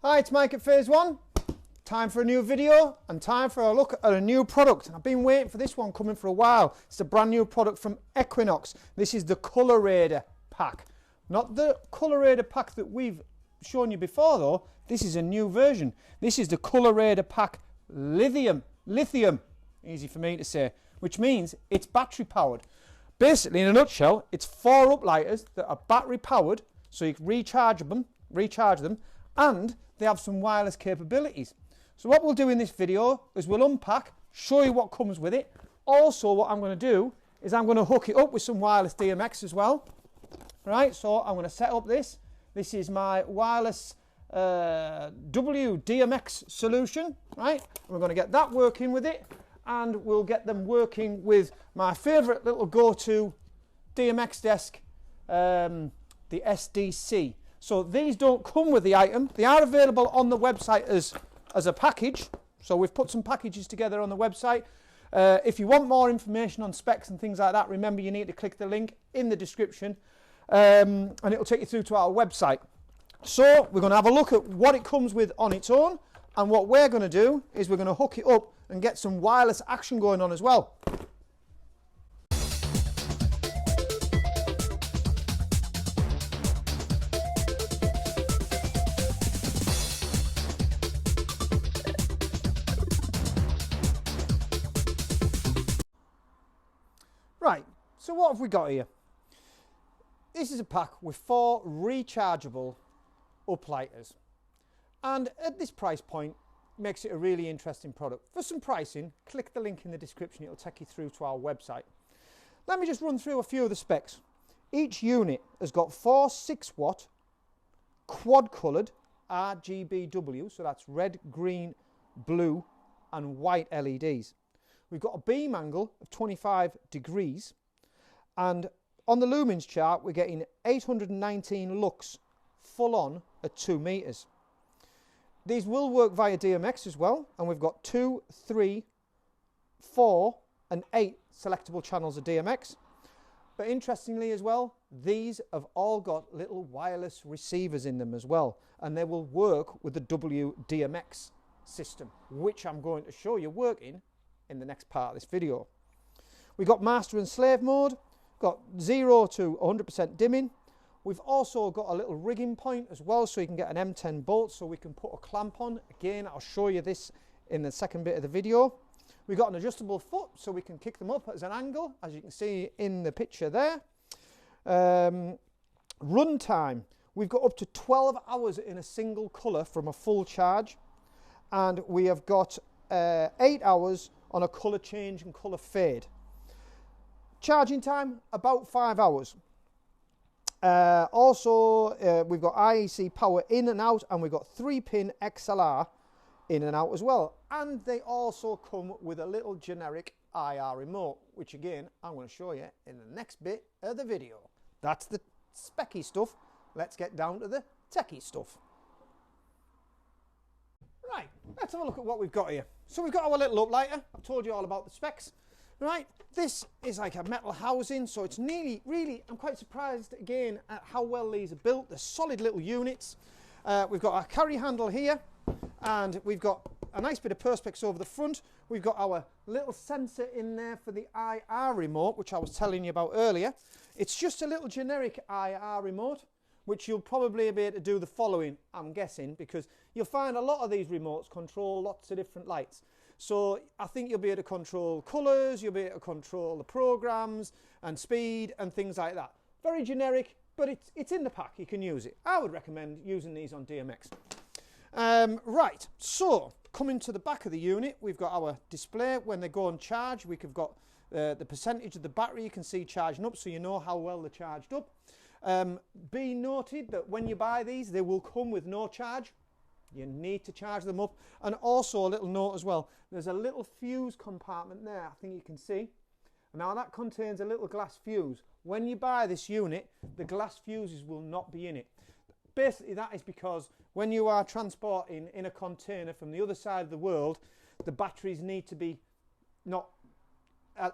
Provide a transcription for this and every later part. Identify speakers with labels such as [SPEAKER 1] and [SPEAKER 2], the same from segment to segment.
[SPEAKER 1] Hi, it's Mike at Phase 1. Time for a new video and time for a look at a new product. I've been waiting for this one coming for a while. It's a brand new product from Equinox. This is the Colour Raider Pack. Not the Colour Raider Pack that we've shown you before though. This is a new version. This is the Colour Raider Pack Lithium, easy for me to say, which means it's battery powered. Basically, in a nutshell, it's 4 uplighters that are battery powered, so you can recharge them, and they have some wireless capabilities. So what we'll do in this video is we'll unpack, show you what comes with it. Also, what I'm going to do is I'm going to hook it up with some wireless DMX as well. Right, so I'm going to set up this. This is my wireless DMX solution, right? We're going to get that working with it, and we'll get them working with my favourite little go-to DMX desk, the SDC. So these don't come with the item. They are available on the website as a package. So we've put some packages together on the website. If you want more information on specs and things like that, remember you need to click the link in the description, and it'll take you through to our website. So we're going to have a look at what it comes with on its own, and what we're going to do is we're going to hook it up and get some wireless action going on as well. Right, so what have we got here? This is a pack with 4 rechargeable uplighters, and at this price point makes it a really interesting product. For some pricing, click the link in the description, it'll take you through to our website. Let me just run through a few of the specs. Each unit has got 4 6-watt quad coloured RGBW, so that's red, green, blue and white LEDs. We've got a beam angle of 25 degrees, and on the lumens chart we're getting 819 lux full on at 2 meters. These will work via DMX as well, and we've got 2, 3, 4 and 8 selectable channels of DMX. But interestingly as well, these have all got little wireless receivers in them as well, and they will work with the WDMX system, which I'm going to show you working in the next part of this video. We've got master and slave mode, got 0 to 100% dimming. We've also got a little rigging point as well, so you can get an M10 bolt so we can put a clamp on. Again, I'll show you this in the second bit of the video. We've got an adjustable foot so we can kick them up as an angle, as you can see in the picture there. Run time, we've got up to 12 hours in a single colour from a full charge, and we have got 8 hours on a colour change and colour fade. Charging time, about 5 hours. Also, we've got IEC power in and out, and we've got 3-pin XLR in and out as well. And they also come with a little generic IR remote, which again, I'm going to show you in the next bit of the video. That's the specky stuff. Let's get down to the techie stuff. Right, let's have a look at what we've got here. So we've got our little uplighter. I've told you all about the specs. Right, this is like a metal housing, so it's really, I'm quite surprised again at how well these are built. They're solid little units. We've got our carry handle here, and we've got a nice bit of perspex over the front. We've got our little sensor in there for the IR remote, which I was telling you about earlier. It's just a little generic IR remote, which you'll probably be able to do the following, I'm guessing, because you'll find a lot of these remotes control lots of different lights. So I think you'll be able to control colours, you'll be able to control the programs and speed and things like that. Very generic, but it's in the pack, you can use it. I would recommend using these on DMX. Right, so coming to the back of the unit, we've got our display. When they go on charge, we've got the percentage of the battery you can see charging up, so you know how well they're charged up. Be noted that when you buy these, they will come with no charge. You need to charge them up. And also a little note as well, there's a little fuse compartment there, I think you can see. Now that contains a little glass fuse. When you buy this unit, the glass fuses will not be in it. Basically that is because when you are transporting in a container from the other side of the world, the batteries need to be not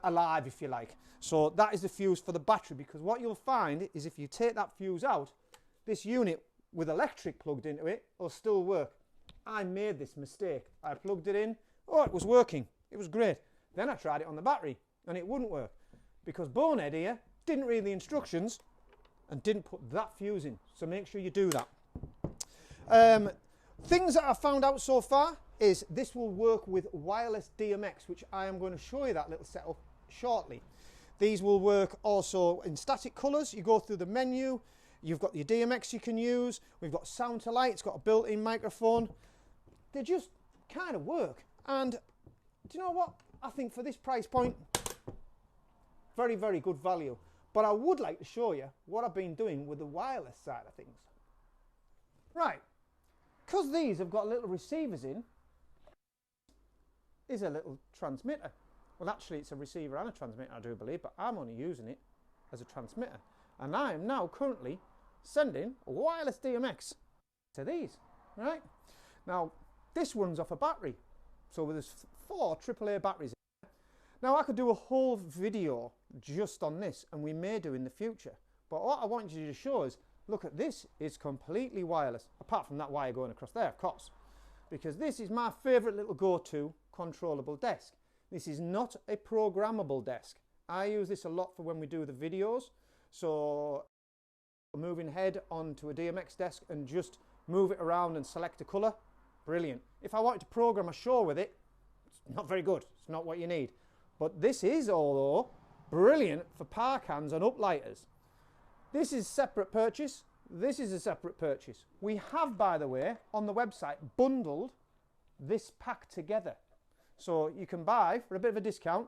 [SPEAKER 1] alive, if you like. So that is the fuse for the battery, because what you'll find is if you take that fuse out, this unit with electric plugged into it will still work. I made this mistake. I plugged it in. Oh, it was working. It was great. Then I tried it on the battery and it wouldn't work because Bonehead here didn't read the instructions and didn't put that fuse in. So make sure you do that. Things that I've found out so far is this will work with wireless DMX, which I am going to show you that little setup shortly. These will work also in static colours. You go through the menu, you've got your DMX you can use, we've got sound to light, it's got a built-in microphone. They just kind of work. And do you know what? I think for this price point, very, very good value. But I would like to show you what I've been doing with the wireless side of things. Right, because these have got little receivers in, is a little transmitter. Well, actually, it's a receiver and a transmitter, I do believe, but I'm only using it as a transmitter. And I am now currently sending a wireless DMX to these, right? Now, this runs off a battery. So there's 4 AAA batteries in there. Now, I could do a whole video just on this, and we may do in the future. But what I want you to show is, look at this, is completely wireless, apart from that wire going across there, of course. Because this is my favourite little go-to controllable desk. This is not a programmable desk. I use this a lot for when we do the videos. So moving head onto a DMX desk and just move it around and select a colour, brilliant. If I wanted to program a show with it, it's not very good. It's not what you need. But this is, although, brilliant for power cans and uplighters. This is separate purchase. This is a separate purchase. We have, by the way, on the website, bundled this pack together. So you can buy, for a bit of a discount,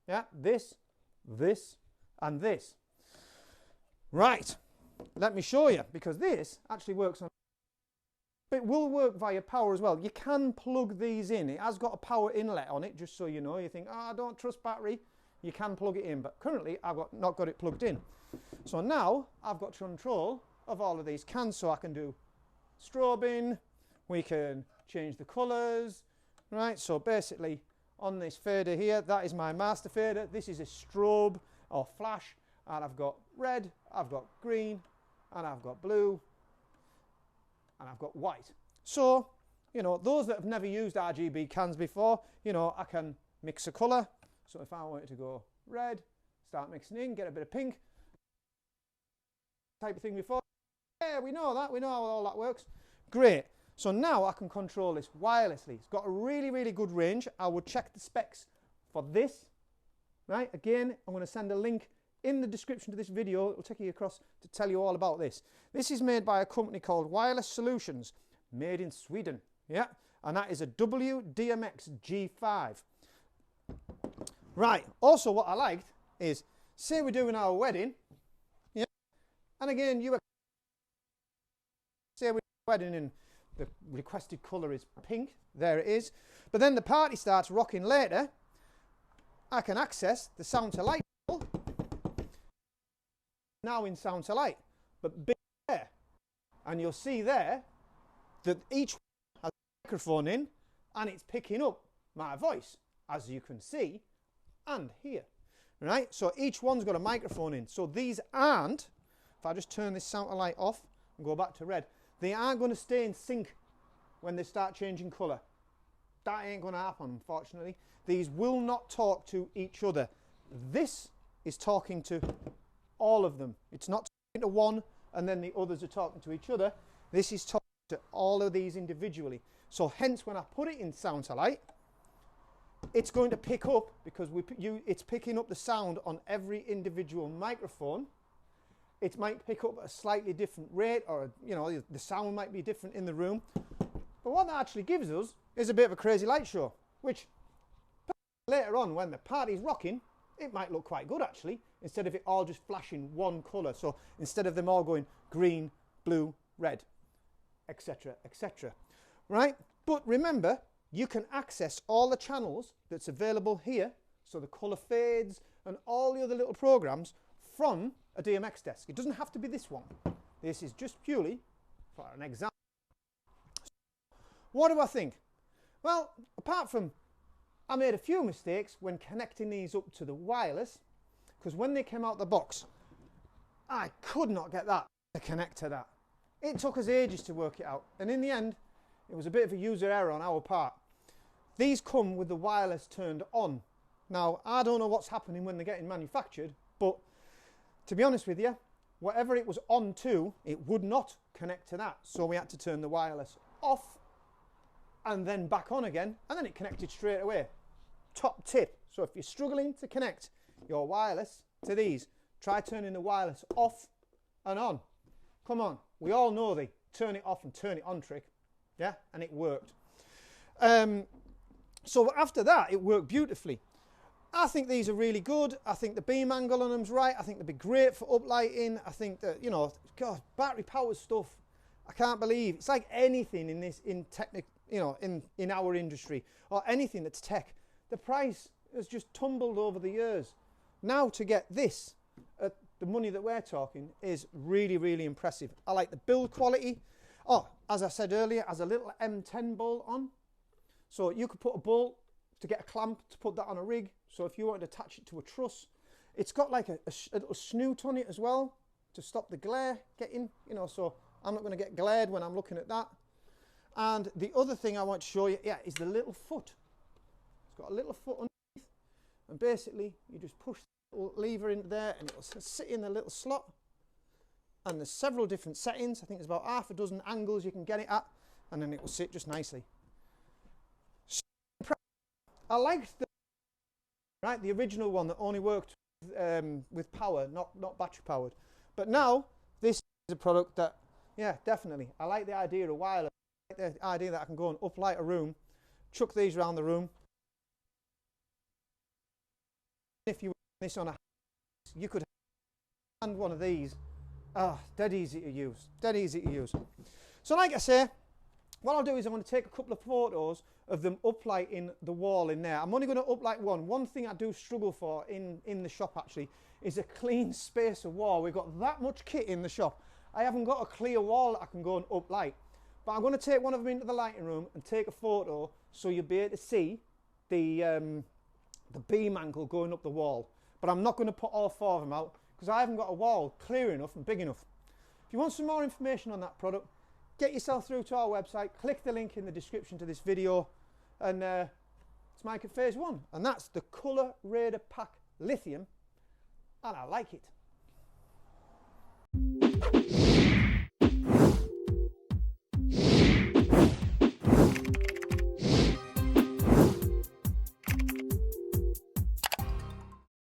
[SPEAKER 1] yeah, this, and this. Right, let me show you, because this actually works on, it will work via power as well. You can plug these in. It has got a power inlet on it, just so you know. You think, oh, I don't trust battery. You can plug it in, but currently I've not got it plugged in. So now I've got control of all of these cans, so I can do strobing, we can change the colours, right? So basically on this fader here, that is my master fader. This is a strobe or flash, and I've got red, I've got green, and I've got blue, and I've got white. So, you know, those that have never used RGB cans before, you know, I can mix a colour. So if I wanted to go red, start mixing in, get a bit of pink, type of thing before. Yeah, we know that, we know how all that works. Great. So now I can control this wirelessly. It's got a really, really good range. I would check the specs for this, right? Again, I'm going to send a link in the description to this video. It will take you across to tell you all about this. This is made by a company called Wireless Solutions, made in Sweden, yeah? And that is a WDMX G5. Right, also what I liked is, say we're doing our wedding, yeah? And again, say we're wedding and the requested colour is pink, there it is. But then the party starts rocking later, I can access the sound to light now in sound to light, but big there. And you'll see there that each one has a microphone in and it's picking up my voice, as you can see, and hear. Right? So each one's got a microphone in. So these aren't, if I just turn this sound to light off and go back to red, they aren't going to stay in sync when they start changing colour. That ain't going to happen, unfortunately. These will not talk to each other. This is talking to all of them. It's not talking to one and then the others are talking to each other. This is talking to all of these individually. So hence when I put it in sound to light, it's going to pick up, because it's picking up the sound on every individual microphone. It might pick up at a slightly different rate, or you know, the sound might be different in the room. But what that actually gives us is a bit of a crazy light show, which later on when the party's rocking, it might look quite good actually, instead of it all just flashing one colour. So instead of them all going green, blue, red, etc., etc. Right? But remember, you can access all the channels that's available here, so the colour fades and all the other little programs, from a DMX desk. It doesn't have to be this one. This is just purely for an example. What do I think? Well, apart from I made a few mistakes when connecting these up to the wireless, because when they came out the box, I could not get that to connect to that. It took us ages to work it out, and in the end, It was a bit of a user error on our part. These come with the wireless turned on. Now, I don't know what's happening when they're getting manufactured, but to be honest with you, whatever it was on to, it would not connect to that. So we had to turn the wireless off and then back on again, and then it connected straight away. Top tip. So if you're struggling to connect your wireless to these, try turning the wireless off and on. Come on, we all know the turn it off and turn it on trick. Yeah, and it worked. So after that, it worked beautifully. I think these are really good. I think the beam angle on them's right. I think they'd be great for uplighting. I think that, you know, God, battery powered stuff, I can't believe. It's like anything in this, in our industry, or anything that's tech. The price has just tumbled over the years. Now to get this at the money that we're talking is really, really impressive. I like the build quality. Oh, as I said earlier, has a little M10 bolt on. So you could put a bolt to get a clamp to put that on a rig. So if you wanted to attach it to a truss, it's got like a little snoot on it as well to stop the glare getting, you know, so I'm not going to get glared when I'm looking at that. And the other thing I want to show you, yeah, is the little foot. It's got a little foot underneath, and basically you just push the little lever into there and it'll sit in the little slot. And there's several different settings. I think there's about half a dozen angles you can get it at, and then it will sit just nicely. I liked the original one that only worked with power, not battery powered. But now this is a product that, yeah, definitely. I like the idea of wireless. I like the idea that I can go and uplight a room, chuck these around the room. If you were this on a house, you could hand one of these. Ah, dead easy to use. Dead easy to use. So like I say, what I'll do is I'm going to take a couple of photos of them uplighting the wall in there. I'm only going to uplight one. One thing I do struggle for in the shop actually is a clean space of wall. We've got that much kit in the shop. I haven't got a clear wall that I can go and uplight. But I'm going to take one of them into the lighting room and take a photo so you'll be able to see the beam angle going up the wall. But I'm not going to put all four of them out because I haven't got a wall clear enough and big enough. If you want some more information on that product, get yourself through to our website, click the link in the description to this video, and it's Mike at Phase 1. And that's the Colour Raider Pack Lithium, and I like it.